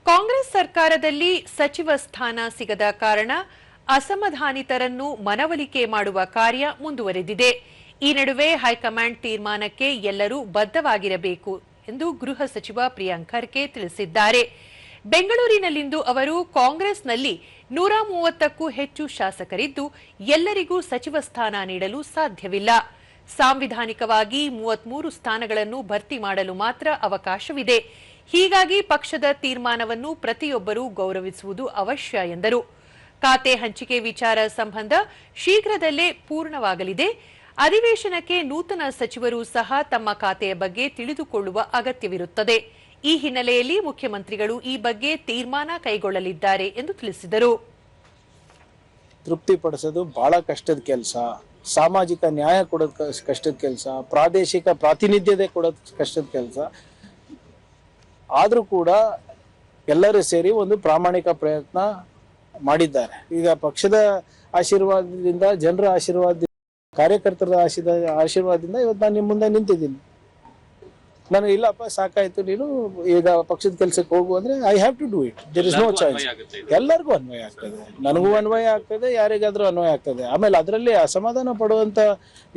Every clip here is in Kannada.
ಕಾಂಗ್ರೆಸ್ ಸರ್ಕಾರದಲ್ಲಿ ಸಚಿವ ಸ್ಥಾನ ಸಿಗದ ಕಾರಣ ಅಸಮಾಧಾನಿತರನ್ನು ಮನವೊಲಿಕೆ ಮಾಡುವ ಕಾರ್ಯ ಮುಂದುವರೆದಿದೆ. ಈ ನಡುವೆ ಹೈಕಮಾಂಡ್ ತೀರ್ಮಾನಕ್ಕೆ ಎಲ್ಲರೂ ಬದ್ಧವಾಗಿರಬೇಕು ಎಂದು ಗೃಹ ಸಚಿವ ಪ್ರಿಯಾಂಕ್ ಖರ್ಗೆ ತಿಳಿಸಿದ್ದಾರೆ. ಬೆಂಗಳೂರಿನಲ್ಲಿಂದು ಅವರು ಕಾಂಗ್ರೆಸ್ನಲ್ಲಿ 130ಕ್ಕೂ ಹೆಚ್ಚು ಶಾಸಕರಿದ್ದು ಎಲ್ಲರಿಗೂ ಸಚಿವ ಸ್ಥಾನ ನೀಡಲು ಸಾಧ್ಯವಿಲ್ಲ. ಸಾಂವಿಧಾನಿಕವಾಗಿ 33 ಸ್ಥಾನಗಳನ್ನು ಭರ್ತಿ ಮಾಡಲು ಮಾತ್ರ ಅವಕಾಶವಿದೆ. ಹೀಗಾಗಿ ಪಕ್ಷದ ತೀರ್ಮಾನವನ್ನು ಪ್ರತಿಯೊಬ್ಬರೂ ಗೌರವಿಸುವುದು ಅವಶ್ಯ ಎಂದರು. ಖಾತೆ ಹಂಚಿಕೆ ವಿಚಾರ ಸಂಬಂಧ ಶೀಘ್ರದಲ್ಲೇ ಪೂರ್ಣವಾಗಲಿದೆ. ಅಧಿವೇಶನಕ್ಕೆ ನೂತನ ಸಚಿವರು ಸಹ ತಮ್ಮ ಖಾತೆಯ ಬಗ್ಗೆ ತಿಳಿದುಕೊಳ್ಳುವ ಅಗತ್ಯವಿರುತ್ತದೆ. ಈ ಹಿನ್ನೆಲೆಯಲ್ಲಿ ಮುಖ್ಯಮಂತ್ರಿಗಳು ಈ ಬಗ್ಗೆ ತೀರ್ಮಾನ ಕೈಗೊಳ್ಳಲಿದ್ದಾರೆ ಎಂದು ತಿಳಿಸಿದರು. ತೃಪ್ತಿಪಡಿಸೋದು ಬಹಳ ಕಷ್ಟದ ಕೆಲಸ, ಸಾಮಾಜಿಕ ನ್ಯಾಯ ಕೊಡೋದು ಕಷ್ಟದ ಕೆಲಸ, ಪ್ರಾದೇಶಿಕ ಪ್ರಾತಿನಿಧ್ಯತೆ ಕೊಡೋದು ಕಷ್ಟದ ಕೆಲಸ. ಆದರೂ ಕೂಡ ಎಲ್ಲರೂ ಸೇರಿ ಒಂದು ಪ್ರಾಮಾಣಿಕ ಪ್ರಯತ್ನ ಮಾಡಿದ್ದಾರೆ. ಈಗ ಪಕ್ಷದ ಆಶೀರ್ವಾದದಿಂದ, ಜನರ ಆಶೀರ್ವಾದದಿಂದ, ಕಾರ್ಯಕರ್ತರ ಆಶೀರ್ವಾದದಿಂದ ಇವತ್ತು ನಾನು ನಿಮ್ಮ ಮುಂದೆ ನಿಂತಿದ್ದೀನಿ. ನಾನು ಇಲ್ಲಪ್ಪ ಸಾಕಾಯ್ತು, ನೀನು ಈಗ ಪಕ್ಷದ ಕೆಲಸಕ್ಕೆ ಹೋಗು ಅಂದ್ರೆ I have to do it. There is no choice. ಎಲ್ಲರಿಗೂ ಅನ್ವಯ ಆಗ್ತದೆ, ನನಗೂ ಅನ್ವಯ ಆಗ್ತದೆ, ಯಾರಿಗಾದ್ರೂ ಅನ್ವಯ ಆಗ್ತದೆ. ಆಮೇಲೆ ಅದರಲ್ಲಿ ಅಸಮಾಧಾನ ಪಡುವಂತ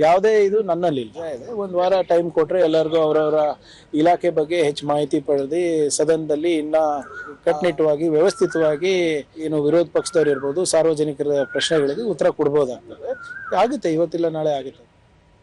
ಯಾವುದೇ ಇದು ನನ್ನಲ್ಲಿ ಇಲ್ಲ. ಒಂದು ವಾರ ಟೈಮ್ ಕೊಟ್ರೆ ಎಲ್ಲರಿಗೂ ಅವರವರ ಇಲಾಖೆ ಬಗ್ಗೆ ಹೆಚ್ಚು ಮಾಹಿತಿ ಪಡೆದು ಸದನದಲ್ಲಿ ಇನ್ನ ಕಟ್ಟುನಿಟ್ಟವಾಗಿ ವ್ಯವಸ್ಥಿತವಾಗಿ ಏನು ವಿರೋಧ ಪಕ್ಷದವ್ರು ಇರ್ಬೋದು, ಸಾರ್ವಜನಿಕರ ಪ್ರಶ್ನೆಗಳಿಗೆ ಉತ್ತರ ಕೊಡ್ಬೋದಾಗ್ತದೆ. ಆಗುತ್ತೆ, ಇವತ್ತಿಲ್ಲ ನಾಳೆ ಆಗುತ್ತೆ.